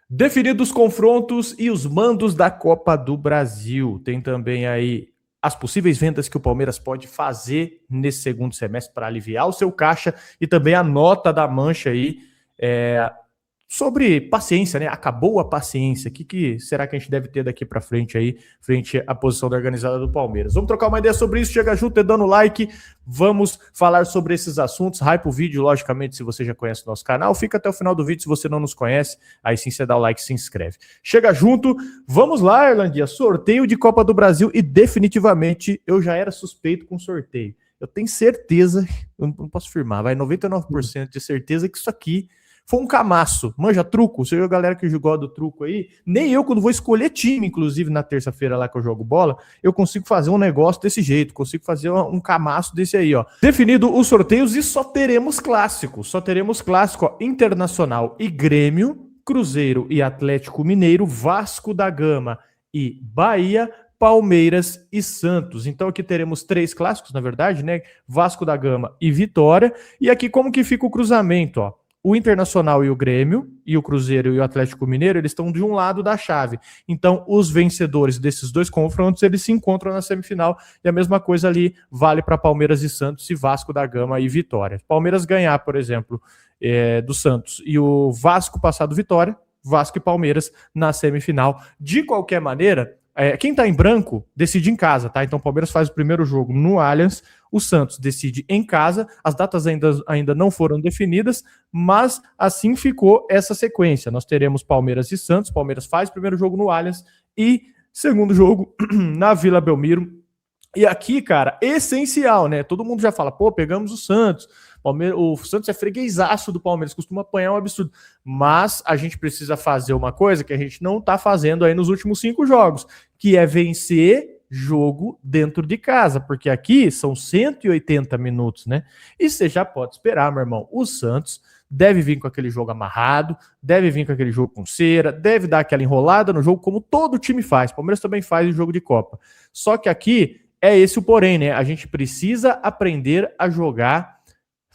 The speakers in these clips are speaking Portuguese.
Definidos os confrontos e os mandos da Copa do Brasil. Tem também aí as possíveis vendas que o Palmeiras pode fazer nesse segundo semestre para aliviar o seu caixa e também a nota da mancha aí sobre paciência, né? Acabou a paciência. O que será que a gente deve ter daqui para frente aí, frente à posição da organizada do Palmeiras? Vamos trocar uma ideia sobre isso. Chega junto, dando like. Vamos falar sobre esses assuntos. Hype o vídeo, logicamente, se você já conhece o nosso canal. Fica até o final do vídeo se você não nos conhece. Aí sim você dá o like e se inscreve. Chega junto. Vamos lá, Erlandia. Sorteio de Copa do Brasil e definitivamente eu já era suspeito com sorteio. Eu tenho certeza, eu não posso afirmar, vai 99% de certeza que isso aqui foi um camaço. Manja truco, você viu a galera que jogou do truco aí? Nem eu, quando vou escolher time, inclusive na terça-feira lá que eu jogo bola, eu consigo fazer um negócio desse jeito, consigo fazer um camaço desse aí, ó. Definido os sorteios e só teremos clássico. Só teremos clássico, ó, Internacional e Grêmio, Cruzeiro e Atlético Mineiro, Vasco da Gama e Bahia, Palmeiras e Santos. Então aqui teremos 3 clássicos, na verdade, né? Vasco da Gama e Vitória. E aqui como que fica o cruzamento, ó? O Internacional e o Grêmio, e o Cruzeiro e o Atlético Mineiro, eles estão de um lado da chave. Então, os vencedores desses 2 confrontos, eles se encontram na semifinal. E a mesma coisa ali vale para Palmeiras e Santos e Vasco da Gama e Vitória. Palmeiras ganhar, por exemplo, do Santos e o Vasco passar do Vitória, Vasco e Palmeiras na semifinal. De qualquer maneira, quem tá em branco decide em casa, tá? Então o Palmeiras faz o primeiro jogo no Allianz, o Santos decide em casa, as datas ainda não foram definidas, mas assim ficou essa sequência. Nós teremos Palmeiras e Santos, Palmeiras faz o primeiro jogo no Allianz e segundo jogo na Vila Belmiro. E aqui, cara, essencial, né? Todo mundo já fala, pô, pegamos o Santos. O Santos é freguesaço do Palmeiras, costuma apanhar um absurdo. Mas a gente precisa fazer uma coisa que a gente não tá fazendo aí nos últimos 5 jogos, que é vencer jogo dentro de casa, porque aqui são 180 minutos, né? E você já pode esperar, meu irmão, o Santos deve vir com aquele jogo amarrado, deve vir com aquele jogo com cera, deve dar aquela enrolada no jogo, como todo time faz. O Palmeiras também faz o jogo de Copa. Só que aqui é esse o porém, né? A gente precisa aprender a jogar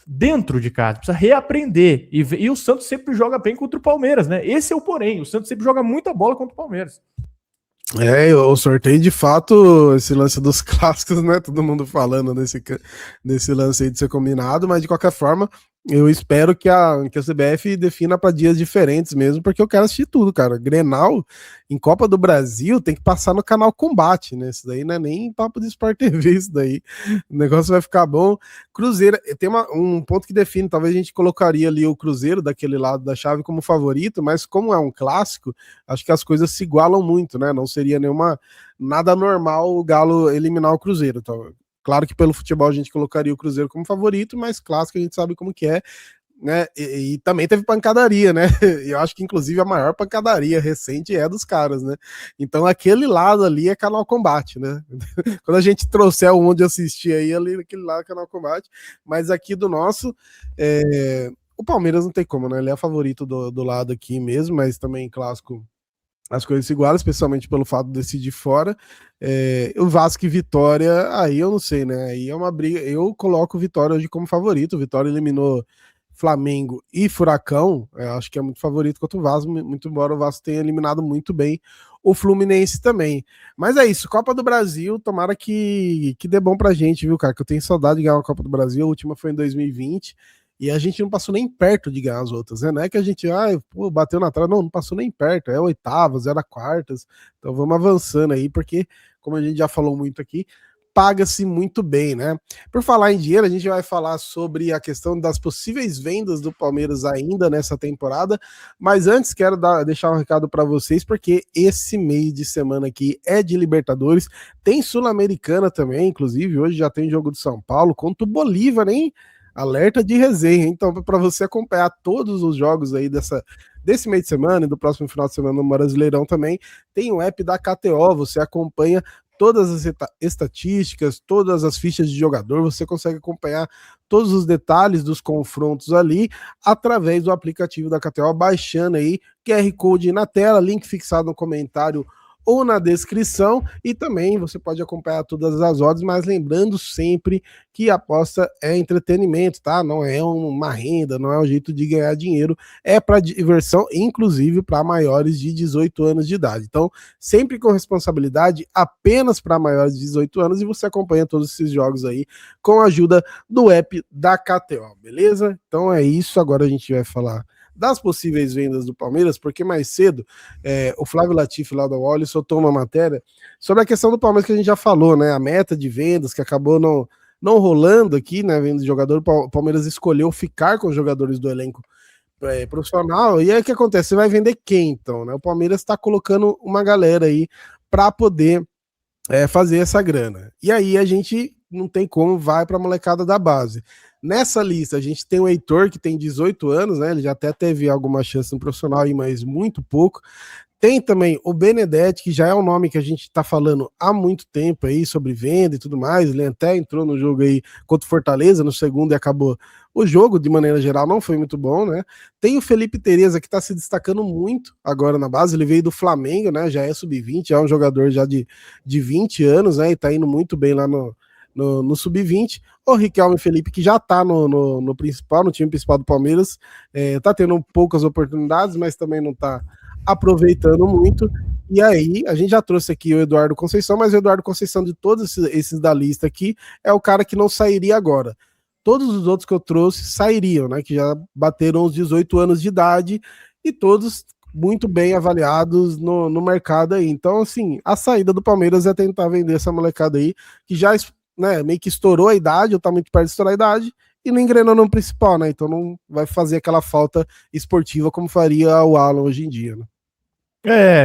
dentro de casa, precisa reaprender. E o Santos sempre joga bem contra o Palmeiras, né? Esse é o porém. O Santos sempre joga muita bola contra o Palmeiras. O sorteio, de fato, esse lance dos clássicos, né? Todo mundo falando nesse lance aí de ser combinado, mas de qualquer forma, eu espero que a CBF defina para dias diferentes mesmo, porque eu quero assistir tudo, cara. Grenal em Copa do Brasil tem que passar no canal Combate, né? Isso daí não é nem papo de Sport TV, isso daí. O negócio vai ficar bom. Cruzeiro, tem um ponto que define, talvez a gente colocaria ali o Cruzeiro daquele lado da chave como favorito, mas como é um clássico, acho que as coisas se igualam muito, né? Não seria nada normal o Galo eliminar o Cruzeiro, então. Claro que pelo futebol a gente colocaria o Cruzeiro como favorito, mas clássico a gente sabe como que é, né? E também teve pancadaria, né? Eu acho que inclusive a maior pancadaria recente é dos caras, né? Então aquele lado ali é canal Combate, né? Quando a gente trouxer onde assistir aí, ali aquele lado é canal Combate, mas aqui do nosso, o Palmeiras não tem como, né? Ele é favorito do lado aqui mesmo, mas também clássico as coisas se igualam, especialmente pelo fato de decidir fora. O Vasco e Vitória, aí eu não sei, né? Aí é uma briga. Eu coloco o Vitória hoje como favorito. O Vitória eliminou Flamengo e Furacão. Acho que é muito favorito contra o Vasco, muito embora o Vasco tenha eliminado muito bem o Fluminense também. Mas é isso, Copa do Brasil, tomara que dê bom pra gente, viu, cara? Que eu tenho saudade de ganhar uma Copa do Brasil. A última foi em 2020. E a gente não passou nem perto de ganhar as outras, né? Não é que a gente, bateu na trave, não passou nem perto, é oitavas, era quartas, então vamos avançando aí, porque, como a gente já falou muito aqui, paga-se muito bem, né? Por falar em dinheiro, a gente vai falar sobre a questão das possíveis vendas do Palmeiras ainda nessa temporada, mas antes quero deixar um recado para vocês, porque esse mês de semana aqui é de Libertadores, tem Sul-Americana também, inclusive hoje já tem jogo de São Paulo contra o Bolívar, hein? Alerta de resenha, então para você acompanhar todos os jogos aí desse meio de semana e do próximo final de semana no Brasileirão também, tem o app da KTO, você acompanha todas as estatísticas, todas as fichas de jogador, você consegue acompanhar todos os detalhes dos confrontos ali através do aplicativo da KTO, baixando aí, QR Code na tela, link fixado no comentário ou na descrição, e também você pode acompanhar todas as odds, mas lembrando sempre que a aposta é entretenimento, tá? Não é uma renda, não é um jeito de ganhar dinheiro, é para diversão, inclusive para maiores de 18 anos de idade. Então, sempre com responsabilidade, apenas para maiores de 18 anos, e você acompanha todos esses jogos aí com a ajuda do app da KTO, beleza? Então é isso, agora a gente vai falar das possíveis vendas do Palmeiras, porque mais cedo o Flávio Latifi lá da Wall soltou uma matéria sobre a questão do Palmeiras que a gente já falou, né? A meta de vendas que acabou não rolando aqui, né? Vendo de jogador, o Palmeiras escolheu ficar com os jogadores do elenco profissional. E aí o que acontece? Você vai vender quem então, né? O Palmeiras está colocando uma galera aí para poder fazer essa grana. E aí a gente não tem como, vai para a molecada da base. Nessa lista, a gente tem o Heitor, que tem 18 anos, né? Ele já até teve alguma chance no profissional aí, mas muito pouco. Tem também o Benedetti, que já é um nome que a gente tá falando há muito tempo aí, sobre venda e tudo mais. Ele até entrou no jogo aí contra o Fortaleza, no segundo, e acabou. O jogo, de maneira geral, não foi muito bom, né? Tem o Felipe Tereza, que tá se destacando muito agora na base. Ele veio do Flamengo, né? Já é sub-20, é um jogador já de 20 anos, né? E tá indo muito bem lá no sub-20. O Riquelme Felipe, que já tá no principal, no time principal do Palmeiras, tá tendo poucas oportunidades, mas também não tá aproveitando muito. E aí, a gente já trouxe aqui o Eduardo Conceição, mas o Eduardo Conceição, de todos esses da lista aqui, é o cara que não sairia agora. Todos os outros que eu trouxe sairiam, né? Que já bateram os 18 anos de idade e todos muito bem avaliados no mercado aí. Então, assim, a saída do Palmeiras é tentar vender essa molecada aí, que já, né, meio que estourou a idade, ou tá muito perto de estourar a idade, e não engrenou no principal, né? Então não vai fazer aquela falta esportiva como faria o Alan hoje em dia, né?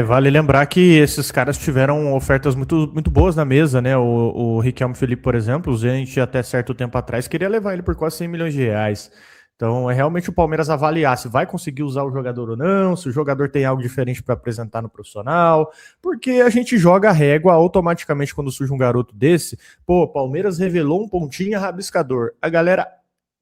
Vale lembrar que esses caras tiveram ofertas muito, muito boas na mesa, né? O Riquelme Felipe, por exemplo, a gente até certo tempo atrás queria levar ele por quase 100 milhões de reais. Então é realmente o Palmeiras avaliar se vai conseguir usar o jogador ou não, se o jogador tem algo diferente para apresentar no profissional, porque a gente joga a régua automaticamente quando surge um garoto desse. Pô, Palmeiras revelou um pontinho rabiscador. A galera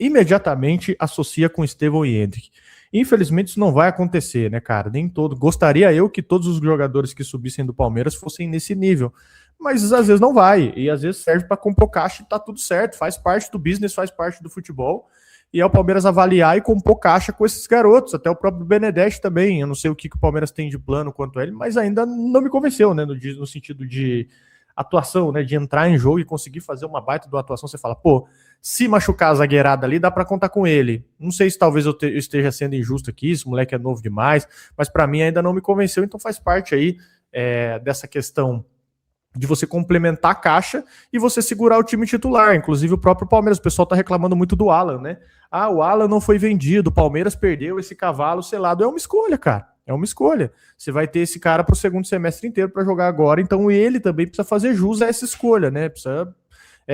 imediatamente associa com Estevão e Hendrick. Infelizmente isso não vai acontecer, né, cara? Nem todo. Gostaria eu que todos os jogadores que subissem do Palmeiras fossem nesse nível. Mas às vezes não vai. E às vezes serve para compor caixa e tá tudo certo. Faz parte do business, faz parte do futebol. E é o Palmeiras avaliar e compor caixa com esses garotos. Até o próprio Benedetti também. Eu não sei o que o Palmeiras tem de plano quanto a ele, mas ainda não me convenceu, né? No sentido de atuação, né? De entrar em jogo e conseguir fazer uma baita de atuação. Você fala, pô, se machucar a zagueirada ali, dá para contar com ele. Não sei se talvez eu esteja sendo injusto aqui, esse moleque é novo demais, mas para mim ainda não me convenceu, então faz parte aí dessa questão de você complementar a caixa e você segurar o time titular. Inclusive o próprio Palmeiras, o pessoal tá reclamando muito do Alan, né? Ah, o Alan não foi vendido, o Palmeiras perdeu esse cavalo selado. É uma escolha, cara. É uma escolha. Você vai ter esse cara pro segundo semestre inteiro para jogar agora, então ele também precisa fazer jus a essa escolha, né? Precisa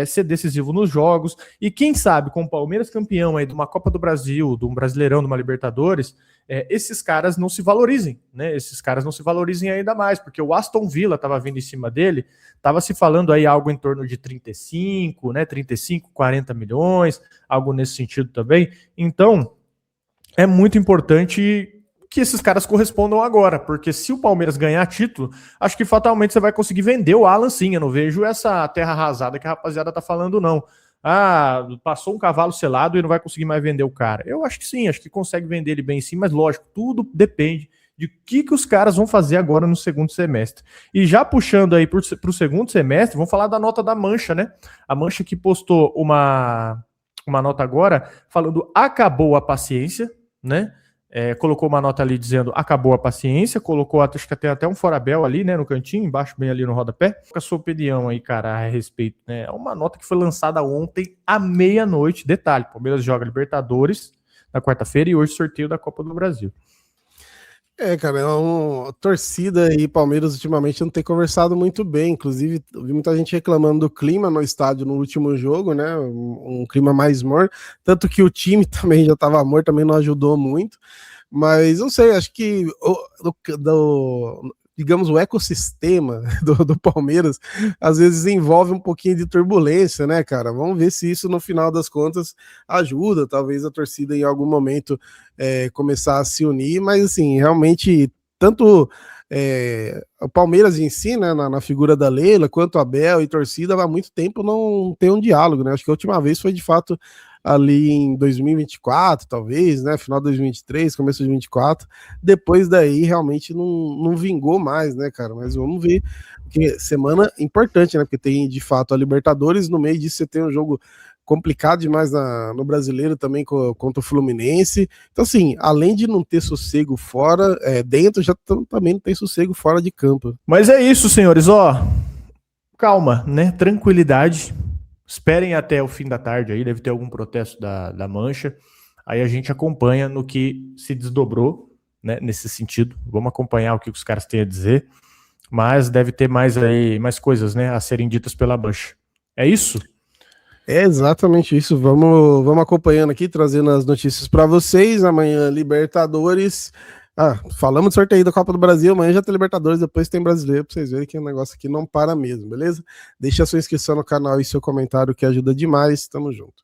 ser decisivo nos jogos. E quem sabe, com o Palmeiras campeão aí de uma Copa do Brasil, de um Brasileirão, de uma Libertadores, esses caras não se valorizem, né? Esses caras não se valorizem ainda mais, porque o Aston Villa estava vindo em cima dele, estava se falando aí algo em torno de 35, né? 35, 40 milhões, algo nesse sentido também. Então, é muito importante que esses caras correspondam agora, porque se o Palmeiras ganhar título, acho que fatalmente você vai conseguir vender o Alan sim. Eu não vejo essa terra arrasada que a rapaziada tá falando, não. Ah, passou um cavalo selado e não vai conseguir mais vender o cara. Eu acho que sim, acho que consegue vender ele bem sim, mas lógico, tudo depende de o que os caras vão fazer agora no segundo semestre. E já puxando aí para o segundo semestre, vamos falar da nota da Mancha, né? A Mancha que postou uma nota agora falando acabou a paciência, né? Colocou uma nota ali dizendo acabou a paciência, colocou, acho que tem até um forabel ali, né, no cantinho, embaixo, bem ali no rodapé. Qual a sua opinião aí, cara, a respeito, né? É uma nota que foi lançada ontem à meia-noite. Detalhe, Palmeiras joga Libertadores na quarta-feira e hoje sorteio da Copa do Brasil. Cara, é uma torcida e Palmeiras ultimamente não tem conversado muito bem. Inclusive, vi muita gente reclamando do clima no estádio no último jogo, né? Um clima mais morno. Tanto que o time também já estava morto, também não ajudou muito. Mas não sei, acho que digamos, o ecossistema do Palmeiras às vezes envolve um pouquinho de turbulência, né, cara? Vamos ver se isso no final das contas ajuda, talvez a torcida em algum momento começar a se unir, mas assim, realmente, tanto o Palmeiras em si, né, na figura da Leila, quanto Abel e torcida, há muito tempo não tem um diálogo, né? Acho que a última vez foi de fato ali em 2024, talvez, né? Final de 2023, começo de 2024. Depois daí realmente não vingou mais, né, cara? Mas vamos ver, porque semana importante, né? Porque tem de fato a Libertadores, no meio disso você tem um jogo complicado demais no Brasileiro também contra o Fluminense. Então, assim, além de não ter sossego fora, dentro já também não tem sossego fora de campo. Mas é isso, senhores, ó. Calma, né? Tranquilidade. Esperem até o fim da tarde aí, deve ter algum protesto da Mancha. Aí a gente acompanha no que se desdobrou, né, nesse sentido. Vamos acompanhar o que os caras têm a dizer. Mas deve ter mais coisas, né, a serem ditas pela Mancha. É isso? É exatamente isso. Vamos acompanhando aqui, trazendo as notícias para vocês. Amanhã, Libertadores. Falamos de sorteio da Copa do Brasil. Amanhã já tem Libertadores, depois tem Brasileiro, para vocês verem que o negócio aqui não para mesmo, beleza? Deixe a sua inscrição no canal e seu comentário, que ajuda demais. Tamo junto.